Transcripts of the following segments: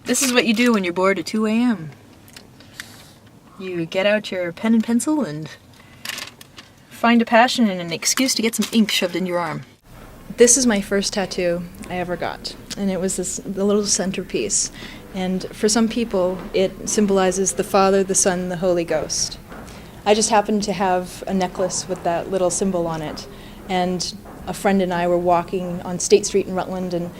This is what you do when you're bored at 2 a.m. You get out your pen and pencil and find a passion and an excuse to get some ink shoved in your arm. This is my first tattoo I ever got, and it was the little centerpiece. And for some people, it symbolizes the Father, the Son, the Holy Ghost. I just happened to have a necklace with that little symbol on it, and a friend and I were walking on State Street in Rutland, and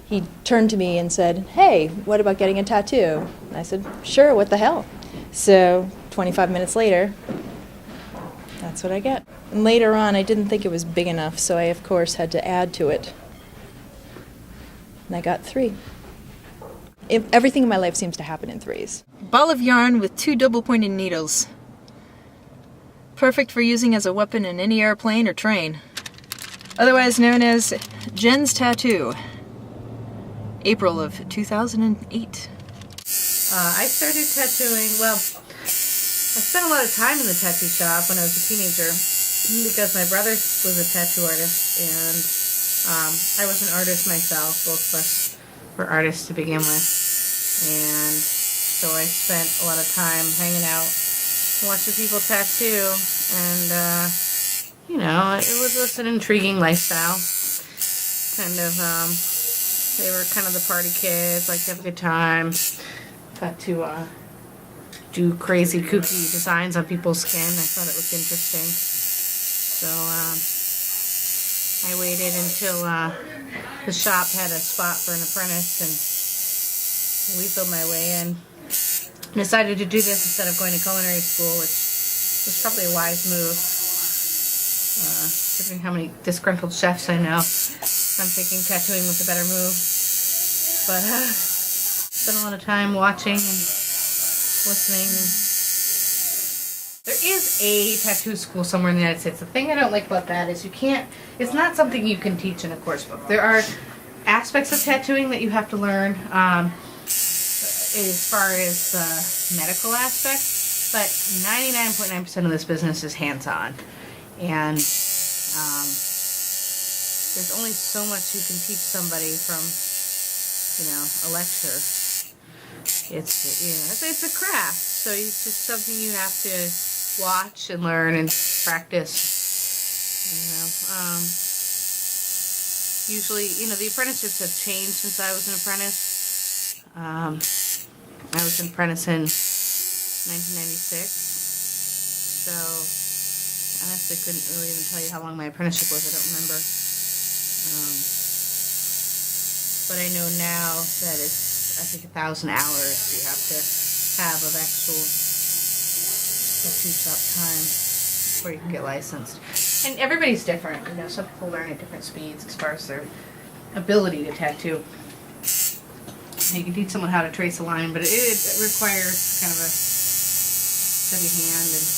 he turned to me and said, "Hey, what about getting a tattoo?" And I said, "Sure, what the hell?" So 25 minutes later, that's what I get. And later on, I didn't think it was big enough, so I, of course, had to add to it. And I got 3. Everything in my life seems to happen in 3s. Ball of yarn with 2 double-pointed needles. Perfect for using as a weapon in any airplane or train. Otherwise known as Jenn's Tattoo. April of 2008. I started tattooing, well, I spent a lot of time in the tattoo shop when I was a teenager because my brother was a tattoo artist and I was an artist myself. Both of us were artists to begin with. And so I spent a lot of time hanging out watching people tattoo, and you know, it was just an intriguing lifestyle. Kind of, they were kind of the party kids, like to have a good time. Got to do crazy, kooky designs on people's skin. I thought it looked interesting. So I waited until the shop had a spot for an apprentice, and we filled my way in. Decided to do this instead of going to culinary school, which was probably a wise move. Considering how many disgruntled chefs I know, I'm thinking tattooing was a better move. But spent a lot of time watching and listening. There is a tattoo school somewhere in the United States. The thing I don't like about that is it's not something you can teach in a course book. There are aspects of tattooing that you have to learn. As far as the medical aspect, but 99.9% of this business is hands-on, and there's only so much you can teach somebody from, you know, a lecture. It's a craft, so it's just something you have to watch and learn and practice. Usually, the apprenticeships have changed since I was an apprentice. I was an apprentice in 1996, so honestly couldn't really even tell you how long my apprenticeship was. I don't remember. But I know now that it's, I think, 1,000 hours you have to have of actual tattoo shop time before you can get licensed. And everybody's different. Some people learn at different speeds as far as their ability to tattoo. You can teach someone how to trace a line, but it requires kind of a steady hand and a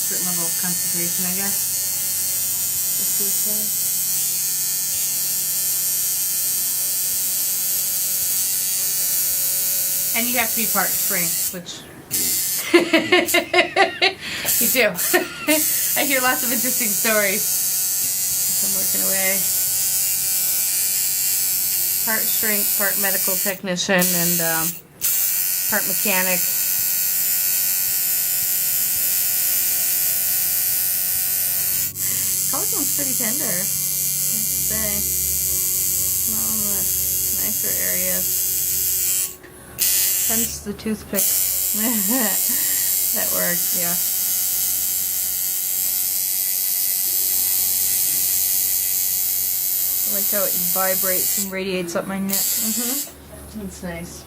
certain level of concentration, I guess. What you would say. And you have to be part shrink, which you do. I hear lots of interesting stories. I'm working away. Part shrink, part medical technician, and part mechanic. Collarbone's pretty tender, I have to say. Not one of the nicer areas. Hence the toothpick. That works, yeah. I like how it vibrates and radiates up my neck. That's nice.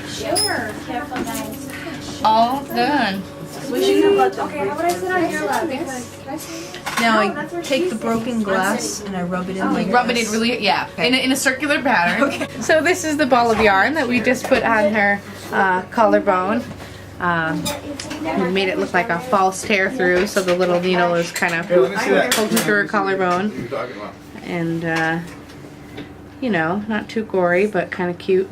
Sure. Careful, guys. All done. Okay, how about I sit on your lap? Now I take the broken glass and I rub it in like Rub it this. in really, yeah, in a circular pattern. Okay. So this is the ball of yarn that we just put on her collarbone. We made it look like a false tear through, so the little needle is kind of poking through her collarbone. And, you know, not too gory, but kind of cute.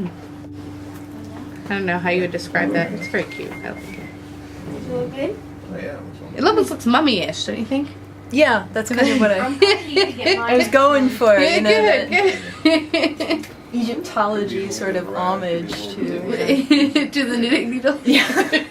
I don't know how you would describe that. It's very cute. I like it. Look good? It looks mummy-ish, don't you think? Yeah, that's kind of what I was going for. You know, that Egyptology sort of homage to To the knitting needle. yeah.